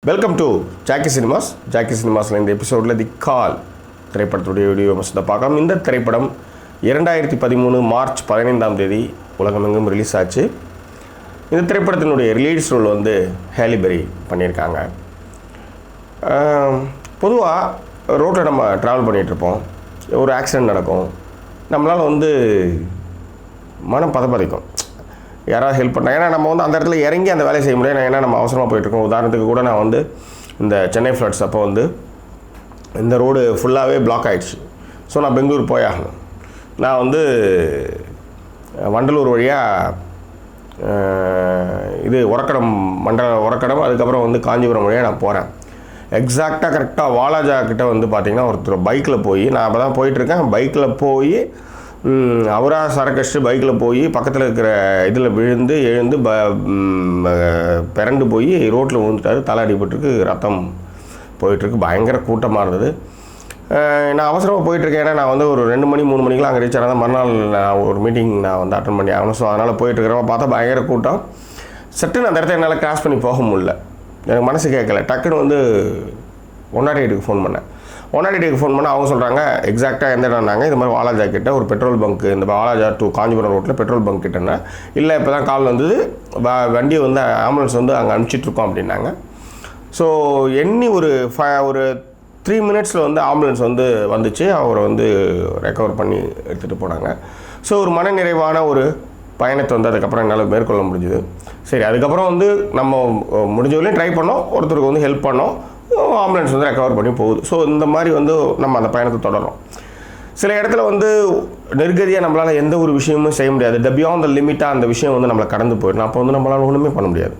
Welcome to Jackie Cinemas. Jackie சினிமாஸில் இந்த எபிசோடில் தி கால் திரைப்படத்துடைய வீடியோ மசத்தை பார்க்கலாம். இந்த திரைப்படம் 2013 மார்ச் 15 உலகமெங்கும் ரிலீஸ் ஆச்சு. இந்த திரைப்படத்தினுடைய ரிலீஸ் ரோல் வந்து ஹேலி பெரி பண்ணியிருக்காங்க. பொதுவாக ரோட்டில் நம்ம ட்ராவல் பண்ணிகிட்ருப்போம், ஒரு ஆக்சிடெண்ட் நடக்கும், நம்மளால் வந்து மனம் பதப்பதைக்கும், யாராவது ஹெல்ப் பண்ணால். ஏன்னா நம்ம வந்து அந்த இடத்துல இறங்கி அந்த வேலையை செய்ய முடியாது. ஏன்னா நம்ம அவசரமாக போயிட்டுருக்கோம். உதாரணத்துக்கு கூட நான் வந்து இந்த சென்னை ஃப்ளட்ஸ் அப்போ வந்து இந்த ரோடு ஃபுல்லாகவே பிளாக் ஆகிடுச்சு. ஸோ நான் பெங்களூர் போயாகணும். நான் வந்து வண்டலூர் வழியாக இது உரக்கடம் அதுக்கப்புறம் வந்து காஞ்சிபுரம் வழியாக நான் போகிறேன். எக்ஸாக்டாக கரெக்டாக வாலாஜா கிட்டே வந்து பார்த்திங்கன்னா ஒருத்தர் பைக்கில் போய், நான் அப்போ தான் போயிட்டுருக்கேன், பைக்கில் போய் அவராக சரக்கடிச்சு பைக்கில் போய் பக்கத்தில் இருக்கிற இதில் விழுந்து எழுந்து பிறண்டு போய் ரோட்டில் விழுந்துட்டார். தலை அடிபட்டுருக்கு, ரத்தம் போயிட்டுருக்கு. பயங்கர கூட்டமாக இருந்தது. நான் அவசரமாக போயிட்டுருக்கேன். ஏன்னா நான் வந்து ஒரு 2 மணி 3 மணிக்கெலாம் அங்கே ரீச் ஆனால் மறுநாள் நான் ஒரு மீட்டிங் நான் வந்து அட்டன் பண்ணி ஆகணும். ஸோ அதனால் போயிட்டுருக்கிறவங்க பார்த்தா பயங்கர கூட்டம். சட்டுன்னு அந்த இடத்த என்னால் கிராஸ் பண்ணி போக முடியல. எனக்கு மனசு கேட்கல. டக்குன்னு வந்து 108க்கு ஃபோன் பண்ணேன். 108க்கு ஃபோன் பண்ணால் அவங்க சொல்கிறாங்க எக்ஸாக்டாக எந்த இடம்னாங்க. இது மாதிரி வாலாஜா கிட்ட ஒரு பெட்ரோல் பங்க்கு, இந்த வாலாஜா டு காஞ்சிபுரம் ரோட்டில் பெட்ரோல் பங்க் கிட்டேன்னா, இல்லை இப்போ தான் கால் வந்தது, வண்டியை வந்து ஆம்புலன்ஸ் வந்து அங்கே அனுப்பிச்சிட்ருக்கோம் அப்படின்னாங்க. ஸோ எண்ணி ஒரு 3 மினிட்ஸில் வந்து ஆம்புலன்ஸ் வந்து வந்துச்சு. அவரை வந்து ரெக்கவர் பண்ணி எடுத்துகிட்டு போனாங்க. ஸோ ஒரு மனநிறைவான ஒரு பயணத்தை வந்து அதுக்கப்புறம் என்னால் மேற்கொள்ள முடிஞ்சுது. சரி, அதுக்கப்புறம் வந்து நம்ம முடிஞ்ச வரையும் ட்ரை பண்ணோம், ஒருத்தருக்கு வந்து ஹெல்ப் பண்ணோம், ஆம்புலன்ஸ் வந்து ரெக்கவர் பண்ணி போகுது. ஸோ இந்த மாதிரி வந்து நம்ம அந்த பயணத்தை தொடரும். சில இடத்துல வந்து நெருக்கடியாக நம்மளால் எந்த ஒரு விஷயமும் செய்ய முடியாது. பியாண்ட் த லிமிட்டாக அந்த விஷயம் வந்து நம்மளை கடந்து போயிடும். அப்போ வந்து நம்மளால் ஒன்றுமே பண்ண முடியாது.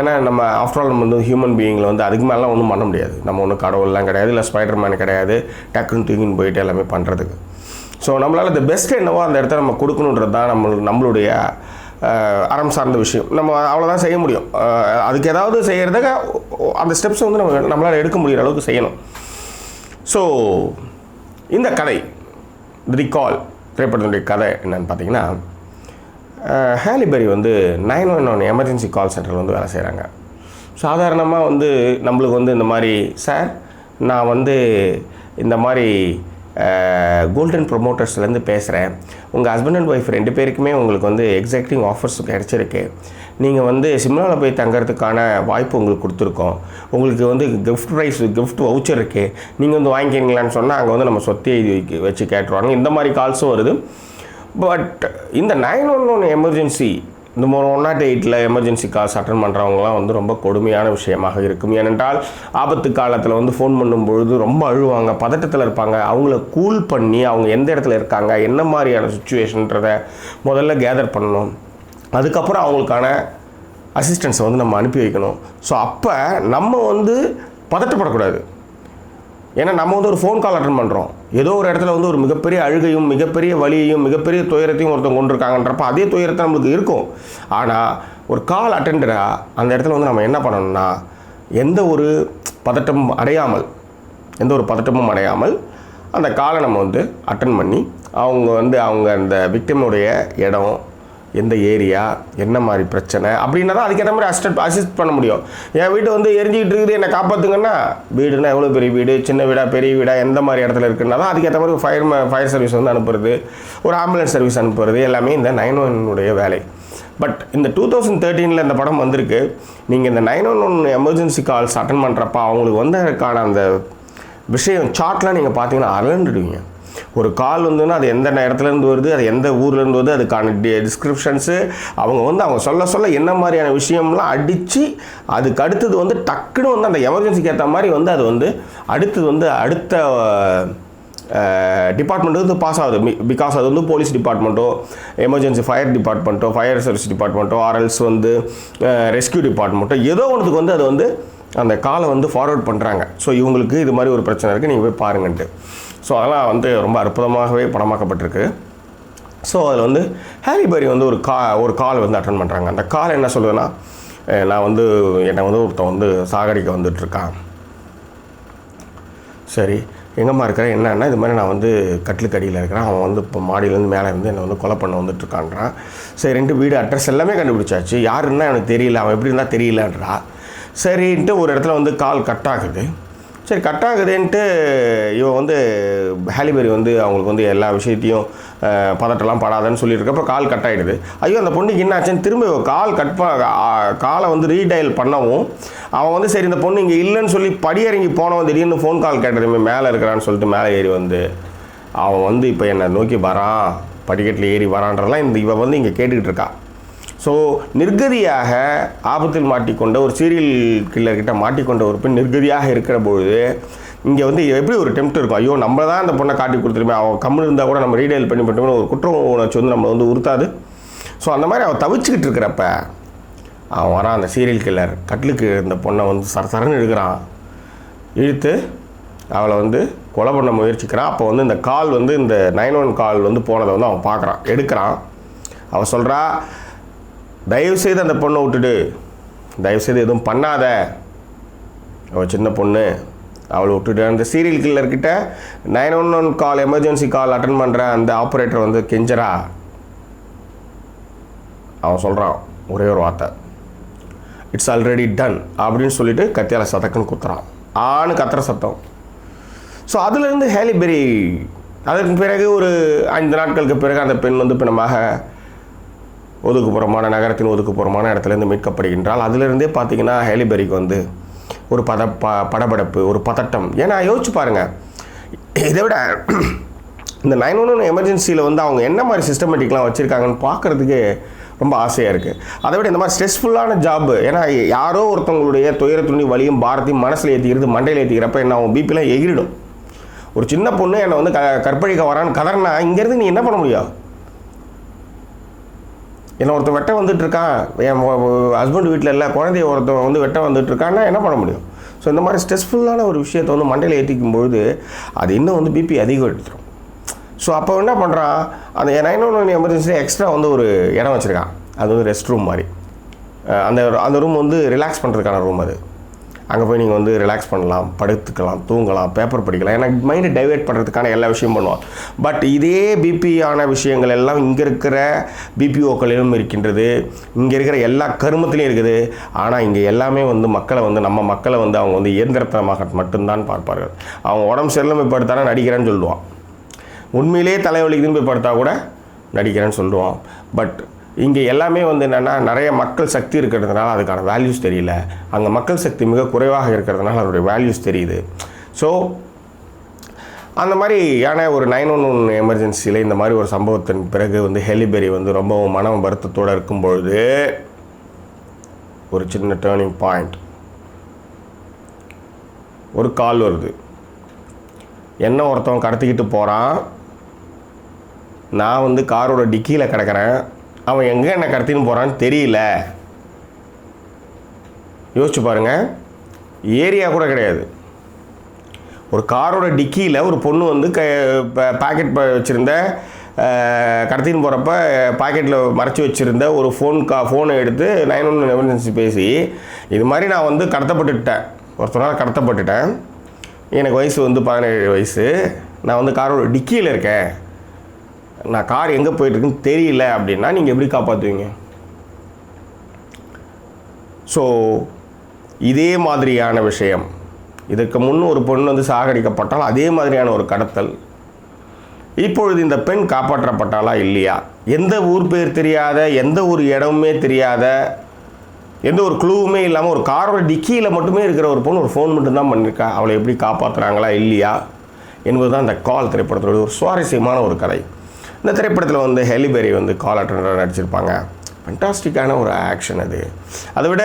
ஏன்னா நம்ம ஆஃப்டர் ஆல் நம்ம வந்து ஹியூமன் பீயிங்கில் வந்து அதுக்கு மேலாம் ஒன்றும் பண்ண முடியாது. நம்ம ஒன்றும் கடவுள்லாம் கிடையாது, இல்லை ஸ்பைடர் மேன் கிடையாது, டக்குன்னு தூக்கின்னு போயிட்டு எல்லாமே பண்ணுறதுக்கு. ஸோ நம்மளால் இந்த பெஸ்ட் என்னவோ அந்த இடத்த நம்ம கொடுக்கணுன்றது தான் நம்மளுடைய அறம் சார்ந்த விஷயம். நம்ம அவ்வளோதான் செய்ய முடியும். அதுக்கு ஏதாவது செய்கிறதுக்கு அந்த ஸ்டெப்ஸை வந்து நம்மளால் எடுக்க முடிகிற அளவுக்கு செய்யணும். ஸோ இந்த கதை தி கால் திரைப்படத்தினுடைய கதை என்னன்னு பார்த்தீங்கன்னா, ஹேலி பெரி வந்து 911 எமர்ஜென்சி கால் சென்டரில் வந்து வேலை செய்கிறாங்க. சாதாரணமாக வந்து நம்மளுக்கு வந்து இந்த மாதிரி, சார் நான் வந்து இந்த மாதிரி கோல்டன் ப்ரொமோட்டர்ஸ்லேருந்து பேசுகிறேன், உங்கள் ஹஸ்பண்ட் அண்ட் ஒய்ஃப் 2 பேருக்குமே உங்களுக்கு வந்து எக்ஸிக்யூட்டிவ் ஆஃபர்ஸ் கிடச்சிருக்கு, நீங்கள் வந்து சிம்லாவில் போய் தங்கிறதுக்கான வாய்ப்பு உங்களுக்கு கொடுத்துருக்கோம், உங்களுக்கு வந்து கிஃப்ட் வவுச்சர் இருக்குது, நீங்கள் வந்து வாங்கிக்கிறீங்களான்னு சொன்னால் அங்கே வந்து நம்ம சொத்தை வச்சு கேட்டுருவாங்க. இந்த மாதிரி கால்ஸும் வருது. பட் இந்த 911 எமர்ஜென்சி, இந்த 108ல் எமர்ஜென்சி கால்ஸ் அட்டன் பண்ணுறவங்களாம் வந்து ரொம்ப கொடுமையான விஷயமாக இருக்கும். ஏனென்றால் ஆபத்து காலத்தில் வந்து ஃபோன் பண்ணும்பொழுது ரொம்ப அழுவாங்க, பதட்டத்தில் இருப்பாங்க. அவங்கள கூல் பண்ணி அவங்க எந்த இடத்துல இருக்காங்க, என்ன மாதிரியான சுச்சுவேஷன்றதை முதல்ல கேதர் பண்ணணும். அதுக்கப்புறம் அவங்களுக்கான அசிஸ்டன்ஸை வந்து நம்ம அனுப்பி வைக்கணும். ஸோ அப்போ நம்ம வந்து பதட்டப்படக்கூடாது. ஏன்னா நம்ம வந்து ஒரு ஃபோன் கால் அட்டன் பண்ணுறோம், ஏதோ ஒரு இடத்துல வந்து ஒரு மிகப்பெரிய அழுகையும் மிகப்பெரிய வலியையும் மிகப்பெரிய துயரத்தையும் ஒருத்தவங்க கொண்டிருக்காங்கன்றப்ப அதே துயரத்தை நம்மளுக்கு இருக்கும். ஆனால் ஒரு கால் அட்டெண்டராக அந்த இடத்துல வந்து நம்ம என்ன பண்ணணும்னா, எந்த ஒரு பதட்டமும் அடையாமல் அந்த காலை நம்ம வந்து அட்டன் பண்ணி அவங்க அந்த விக்டிமுடைய இடம், எந்த ஏரியா, என்ன மாதிரி பிரச்சனை அப்படின்னா தான் அதுக்கேற்ற மாதிரி அசிஸ்ட் பண்ண முடியும். என் வீடு வந்து எரிஞ்சிக்கிட்டு இருக்குது, என்னை காப்பாற்றுங்கன்னா, வீடுனா எவ்வளோ பெரிய வீடு, சின்ன வீடா பெரிய வீடா, எந்த மாதிரி இடத்துல இருக்குன்னா தான் அதுக்கேற்ற மாதிரி ஃபயர் சர்வீஸ் வந்து அனுப்புறது, ஒரு ஆம்புலன்ஸ் சர்வீஸ் அனுப்புறது, எல்லாமே இந்த 911 வேலை. பட் இந்த 2013 இந்த படம் வந்திருக்கு. நீங்கள் இந்த 911 எமர்ஜென்சி கால்ஸ் அட்டன் பண்ணுறப்ப அவங்களுக்கு வந்ததுக்கான அந்த விஷயம் சார்ட்லாம் நீங்கள் பார்த்தீங்கன்னா அலண்டுடுவீங்க. ஒரு கால் வந்துன்னா அது எந்த இடத்துலேருந்து வருது, அது எந்த ஊர்லேருந்து வருது, அதுக்கான டிஸ்கிரிப்ஷன்ஸு அவங்க சொல்ல என்ன மாதிரியான விஷயம்லாம் அடித்து அதுக்கு அடுத்தது வந்து டக்குன்னு வந்து அந்த எமர்ஜென்சிக்கு ஏற்ற மாதிரி வந்து அது வந்து அடுத்தது வந்து அடுத்த டிபார்ட்மெண்ட் வந்து பாஸ் ஆகுது. பிகாஸ் அது வந்து போலீஸ் டிபார்ட்மெண்ட்டோ, எமர்ஜென்சி ஃபயர் டிபார்ட்மெண்ட்டோ, ஃபயர் சர்வீஸ் டிபார்ட்மெண்ட்டோ, ஆர்எல்ஸ் வந்து ரெஸ்கியூ டிபார்ட்மெண்ட்டோ, ஏதோ ஒன்றுக்கு வந்து அது வந்து அந்த காலை வந்து ஃபார்வர்ட் பண்ணுறாங்க. ஸோ இவங்களுக்கு இது மாதிரி ஒரு பிரச்சனை இருக்குது, நீங்கள் போய் பாருங்கன்ட்டு. ஸோ அதெல்லாம் வந்து ரொம்ப அற்புதமாகவே படமாக்கப்பட்டிருக்கு. ஸோ அதில் வந்து ஹேலி பெரி வந்து ஒரு கால் வந்து அட்டன் பண்ணுறாங்க. அந்த கால் என்ன சொல்லுதுன்னா, என்னை வந்து ஒருத்தன் வந்து சாகடிக்க வந்துட்டுருக்கான். சரி, எங்கம்மா இருக்கிறேன், என்னன்னா இது மாதிரி நான் வந்து கட்டிலுக்கு அடியில் இருக்கிறேன், அவன் வந்து இப்போ மாடியிலேருந்து மேலே இருந்து என்னை வந்து கொலை பண்ண வந்துட்டுருக்கான்றான். சரி, 2 வீடு அட்ரஸ் எல்லாமே கண்டுபிடிச்சாச்சு, யாருன்னா எனக்கு தெரியல, அவன் எப்படி இருந்தால் தெரியலன்றா. சரின்ட்டு ஒரு இடத்துல வந்து கால் கட் ஆகுது. சரி கட் ஆகுதுன்ட்டு இவன் வந்து ஹாலி பெரி வந்து அவங்களுக்கு வந்து எல்லா விஷயத்தையும் பதட்டெல்லாம் படாதன்னு சொல்லியிருக்கப்போ கால் கட் ஆகிடுது. ஐயோ அந்த பொண்ணுக்கு என்ன ஆச்சுன்னு திரும்ப கால் காலை வந்து ரீடயல் பண்ணவும் அவன் வந்து சரி இந்த பொண்ணு இங்கே இல்லைன்னு சொல்லி படியிறங்கி போனவன் திடீர்னு ஃபோன் கால் கேட்டதுமே மேலே இருக்கிறான்னு சொல்லிட்டு மேலே ஏறி வந்து அவன் வந்து இப்போ என்னை நோக்கி வரான், படிக்கட்டில் ஏறி வரான்றலாம் இவன் வந்து இங்கே கேட்டுக்கிட்டு இருக்கா. ஸோ நிர்கதியாக ஆபத்தில் மாட்டிக்கொண்ட ஒரு சீரியல் கில்லர்கிட்ட மாட்டிக்கொண்ட ஒரு பெண் நிர்கதியாக இருக்கிற பொழுது இங்கே வந்து எப்படி ஒரு டெம்ப்ட் இருக்கும், ஐயோ நம்ம தான் அந்த பொண்ணை காட்டி கொடுத்துருமே, அவன் கம்முன்னு இருந்தால் கூட நம்ம ரீடைல் பண்ணி பண்ணிட்டோம்னு ஒரு குற்ற உணர்ச்சி வந்து நம்ம வந்து உறுத்தாது. ஸோ அந்த மாதிரி அவன் தவிச்சுக்கிட்டு இருக்கிறப்ப அவன் வரான், அந்த சீரியல் கில்லர் கட்டிலுக்கு இந்த பொண்ணை வந்து சரசரன்னு இழுக்கிறான். இழுத்து அவளை வந்து கொலை பண்ண முயற்சிக்கிறான். அப்போ வந்து இந்த கால் வந்து இந்த 911 கால் வந்து போனதை வந்து அவன் பார்க்குறான், எடுக்கிறான். அவன் சொல்கிறா, தயவுசெய்து அந்த பொண்ணை விட்டுடு, தயவுசெய்து எதுவும் பண்ணாத, அவள் சின்ன பொண்ணு, அவளை விட்டுட்டு. அந்த சீரியல் கில்லர்கிட்ட 911 கால் எமர்ஜென்சி கால் அட்டன் பண்ணுற அந்த ஆப்ரேட்டர் வந்து கெஞ்சரா. அவன் சொல்கிறான் ஒரே ஒரு வார்த்தை, இட்ஸ் ஆல்ரெடி டன் அப்படின்னு சொல்லிட்டு கத்தியால் சதக்குன்னு குத்துறான். ஆணு கத்துற சத்தம். ஸோ அதுலேருந்து ஹாலி பெரி அதற்கு பிறகு ஒரு 5 நாட்களுக்கு பிறகு அந்த பெண் வந்து பிணமாக ஒதுக்குப்புறமான நகரத்தின் ஒதுக்குப்புறமான இடத்துலேருந்து மீட்கப்படுகின்றால். அதிலிருந்தே பார்த்தீங்கன்னா ஹாலி பெரிக்கு வந்து ஒரு படபடப்பு, ஒரு பதட்டம். ஏன்னா யோசிச்சு பாருங்கள், இதை விட இந்த 911 எமர்ஜென்சியில் வந்து அவங்க என்ன மாதிரி சிஸ்டமேட்டிக்லாம் வச்சுருக்காங்கன்னு பார்க்குறதுக்கு ரொம்ப ஆசையாக இருக்குது. அதை விட இந்த மாதிரி ஸ்ட்ரெஸ்ஃபுல்லான ஜாப்பு. ஏன்னா யாரோ ஒருத்தவங்களுடைய துயர துணி வலியும் பாரத்தையும் மனசில் ஏற்றிக்கிறது, மண்டையில் ஏற்றிக்கிறப்ப என்ன அவங்க பிபிலாம் எகிரிடும். ஒரு சின்ன பொண்ணு என்னை வந்து கற்பழிக்க வரான்னு கதறினா இங்கேருந்து நீ என்ன பண்ண முடியும்? என்னை ஒருத்தன் வெட்ட வந்துட்டுருக்கான், என் ஹஸ்பண்ட் வீட்டில் இல்லை, குழந்தைய ஒருத்தன் வந்து வெட்ட வந்துட்டுருக்கான்னா என்ன பண்ண முடியும்? ஸோ இந்த மாதிரி ஸ்ட்ரெஸ்ஃபுல்லான ஒரு விஷயத்தை வந்து மண்டையில் ஏற்றிக்கும் பொழுது அது இன்னும் வந்து பிபி அதிகம் எடுத்துரும். ஸோ அப்போ என்ன பண்ணுறான், அந்த 911 எமர்ஜென்சியில் எக்ஸ்ட்ரா வந்து ஒரு இடம் வச்சுருக்கான். அது வந்து ரெஸ்ட் ரூம் மாதிரி. அந்த ரூம் வந்து ரிலாக்ஸ் பண்ணுறதுக்கான ரூம். அது அங்கே போய் நீங்கள் வந்து ரிலாக்ஸ் பண்ணலாம், படுத்துக்கலாம், தூங்கலாம், பேப்பர் படிக்கலாம். ஏன்னா மைண்டை டைவெர்ட் பண்ணுறதுக்கான எல்லா விஷயம் பண்ணுவான். பட் இதே பிபியான விஷயங்கள் எல்லாம் இங்கே இருக்கிற பிபிஓக்களிலும் இருக்கின்றது, இங்கே இருக்கிற எல்லா கருமத்திலையும் இருக்குது. ஆனால் இங்கே எல்லாமே வந்து மக்களை வந்து நம்ம மக்களை வந்து அவங்க வந்து இயந்திரத்தனமாக மட்டும்தான் பார்ப்பார்கள். அவங்க உடம்பு சரியில்லாமல் போய் படுத்தானா நடிக்கிறேன்னு சொல்லுவான், உண்மையிலே தலைவலிக்குதுன்னு போய் படுத்தா கூட நடிக்கிறேன்னு சொல்லுவான். பட் இங்கே எல்லாமே வந்து என்னென்னா நிறைய மக்கள் சக்தி இருக்கிறதுனால அதுக்கான வேல்யூஸ் தெரியல, அங்கே மக்கள் சக்தி மிக குறைவாக இருக்கிறதுனால அதோடைய வேல்யூஸ் தெரியுது. ஸோ அந்த மாதிரியான ஒரு 911 எமர்ஜென்சியில் இந்த மாதிரி ஒரு சம்பவத்தின் பிறகு வந்து ஹாலி பெரி வந்து ரொம்பவும் மன வருத்தத்தோடு இருக்கும்பொழுது ஒரு சின்ன டேர்னிங் பாயிண்ட், ஒரு கால் வருது. என்ன ஒருத்தவன் கடத்திக்கிட்டு போகிறான், நான் வந்து காரோட டிக்கியில் கிடக்கிறேன், அவன் எங்கே என்ன கடத்தின்னு போகிறான்னு தெரியல. யோசிச்சு பாருங்கள், ஏரியா கூட கிடையாது, ஒரு காரோட டிக்கியில் ஒரு பொண்ணு வந்து பாக்கெட் வச்சுருந்த கடத்தின்னு போகிறப்ப பாக்கெட்டில் மறைச்சி வச்சுருந்த ஒரு ஃபோனை எடுத்து 911 எமர்ஜென்சி பேசி இது மாதிரி நான் வந்து கடத்தப்பட்டுட்டேன், ஒருத்தனால் கடத்தப்பட்டுட்டேன், எனக்கு வயசு வந்து 17 வயசு, நான் வந்து காரோட டிக்கியில் இருக்கேன், நான் கார் எங்கே போயிட்டுருக்குன்னு தெரியல அப்படின்னா நீங்கள் எப்படி காப்பாற்றுவீங்க? ஸோ இதே மாதிரியான விஷயம், இதற்கு முன் ஒரு பொண்ணு வந்து சாகடிக்கப்பட்டால் அதே மாதிரியான ஒரு கடத்தல். இப்பொழுது இந்த பெண் காப்பாற்றப்பட்டாலா இல்லையா? எந்த ஊர் பேர் தெரியாத, எந்த ஒரு இடமுமே தெரியாத, எந்த ஒரு க்ளூவுமே இல்லாமல் ஒரு காரோட டிக்கியில் மட்டுமே இருக்கிற ஒரு பொண்ணு ஒரு ஃபோன் மட்டும்தான் பண்ணியிருக்கா. அவளை எப்படி காப்பாற்றுறாங்களா இல்லையா என்பது தான் இந்த கால் திரைப்படத்தோட ஒரு சுவாரஸ்யமான ஒரு கதை. இந்த திரைப்படத்தில் வந்து ஹாலி பெரி வந்து கால் அட்டெண்டராக நடிச்சிருப்பாங்க. ஃபண்டாஸ்டிக்கான ஒரு ஆக்ஷன் அது. அதை விட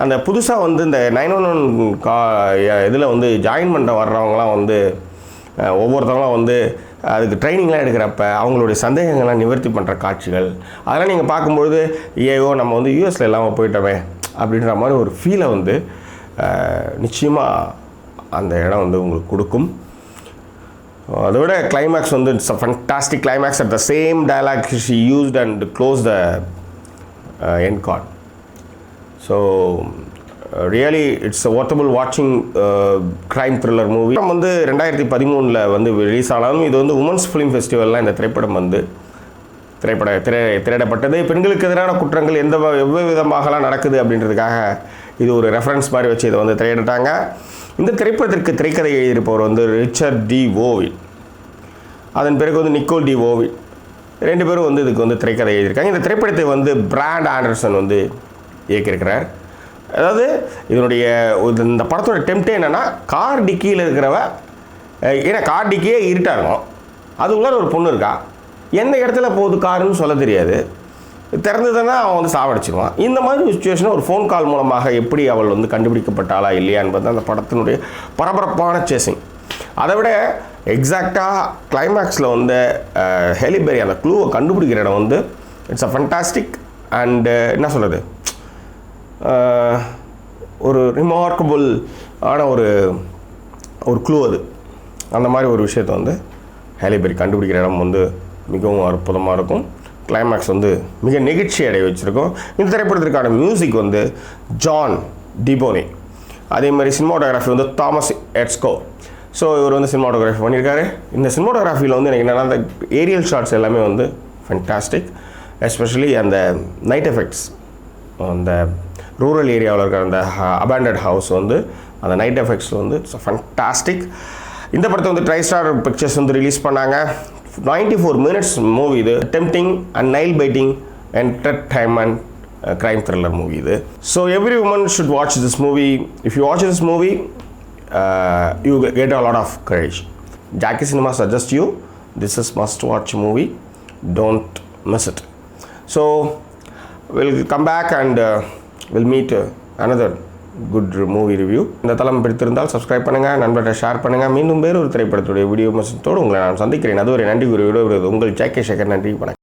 அந்த புதுசாக வந்து இந்த 911 இதில் வந்து ஜாயின் பண்ண வர்றவங்களாம் வந்து ஒவ்வொருத்தவங்களாம் வந்து அதுக்கு ட்ரைனிங்லாம் எடுக்கிறப்ப அவங்களுடைய சந்தேகங்கள்லாம் நிவர்த்தி பண்ணுற காட்சிகள், அதெல்லாம் நீங்கள் பார்க்கும்பொழுது ஏயோ நம்ம வந்து யூஎஸில் இல்லாமல் போயிட்டோமே அப்படின்ற மாதிரி ஒரு ஃபீலை வந்து நிச்சயமாக அந்த இடம் வந்து உங்களுக்கு கொடுக்கும். அதை விட கிளைமேக்ஸ் வந்து it's a fantastic climax. At the same dialogue she used and close the end card. So really it's worthable வாட்சிங் க்ரைம் த்ரில்லர் மூவி. வந்து 2013 வந்து ரிலீஸ் ஆனாலும் இது வந்து உமன்ஸ் ஃபிலிம் ஃபெஸ்டிவல்லாம் இந்த திரைப்படம் வந்து திரையிடப்பட்டது. பெண்களுக்கு எதிரான குற்றங்கள் எவ்வளவு விதமாகலாம் நடக்குது அப்படின்றதுக்காக இது ஒரு ரெஃபரன்ஸ் மாதிரி வச்சு இதை வந்து திரையிட்டாங்க. இந்த திரைப்படத்திற்கு திரைக்கதை எழுதியிருப்பவர் வந்து ரிச்சர்ட் டி ஓவில், அதன் பிறகு வந்து நிக்கோல் டி ஓவில், 2 பேரும் வந்து இதுக்கு வந்து திரைக்கதை எழுதியிருக்காங்க. இந்த திரைப்படத்தை வந்து பிராண்ட் ஆண்டர்சன் வந்து இயக்கியிருக்கிறார். அதாவது இதனுடைய இந்த படத்தோட டெம்ப்டே என்னென்னா, கார் டிக்கியில் இருக்கிறவ, ஏன்னா கார் டிக்கியே இருட்டாக இருக்கும், அதுக்குள்ளே ஒரு பொண்ணு இருக்கா, எந்த இடத்துல போகுது காருன்னு சொல்ல தெரியாது, திறந்ததுன்னா அவன் வந்து சாவடிச்சிடுவான். இந்த மாதிரி ஒரு சுச்சுவேஷனை ஒரு ஃபோன் கால் மூலமாக எப்படி அவள் வந்து கண்டுபிடிக்கப்பட்டாளா இல்லையா என்பது அந்த படத்தினுடைய பரபரப்பான சேசிங். அதை விட எக்ஸாக்டாக கிளைமேக்ஸில் வந்து ஹேலி பெரி அந்த க்ளூவை கண்டுபிடிக்கிற இடம் வந்து இட்ஸ் அ ஃபண்டாஸ்டிக் அண்டு என்ன சொல்கிறது, ஒரு ரிமார்க்கபுள் ஆன ஒரு க்ளூ அது. அந்த மாதிரி ஒரு விஷயத்தை வந்து ஹேலி பெரி கண்டுபிடிக்கிற இடம் வந்து மிகவும் அற்புதமாக இருக்கும். கிளைமேக்ஸ் வந்து மிக நெகிழ்ச்சி அடைய வச்சுருக்கும். இந்த திரைப்படத்திற்கான மியூசிக் வந்து ஜான் டிபோனி, அதே மாதிரி சினிமாட்டோகிராஃபி வந்து தாமஸ் எட்ஸ்கோ. ஸோ இவர் வந்து சினிமாட்டோகிராஃபி பண்ணியிருக்காரு. இந்த சினிமாட்டோகிராஃபியில் வந்து எனக்கு என்னென்னா, அந்த ஏரியல் ஷாட்ஸ் எல்லாமே வந்து ஃபென்டாஸ்டிக். எஸ்பெஷலி அந்த நைட் எஃபெக்ட்ஸ், அந்த ரூரல் ஏரியாவில் இருக்கிற அந்த அபேண்டட் ஹவுஸ் வந்து அந்த நைட் எஃபெக்ட்ஸ் வந்து இட்ஸ் ஃபென்டாஸ்டிக். இந்த படத்தை வந்து ட்ரைஸ்டார் பிக்சர்ஸ் வந்து ரிலீஸ் பண்ணாங்க. 94 minutes மூவி இது. Tempting and Nile biting entertainment crime thriller movie இது. So every woman should watch this movie. If you watch this movie, you get a lot of courage. Jackie Cinema suggests you, this is must watch movie. Don't miss it. So we'll come back and we'll meet another good movie review. இந்த தளம் பிடித்திருந்தால் subscribe பண்ணுங்கள், நண்பர்கிட்ட share பண்ணுங்கள். மீண்டும் வேறு ஒரு திரைப்படத்துடைய video மசத்தோடு உங்களை நான் சந்திக்கிறேன். அதுவரை நன்றி கூறி விடுவது உங்கள் ஜாக்கி சேகர். நன்றி, வணக்கம்.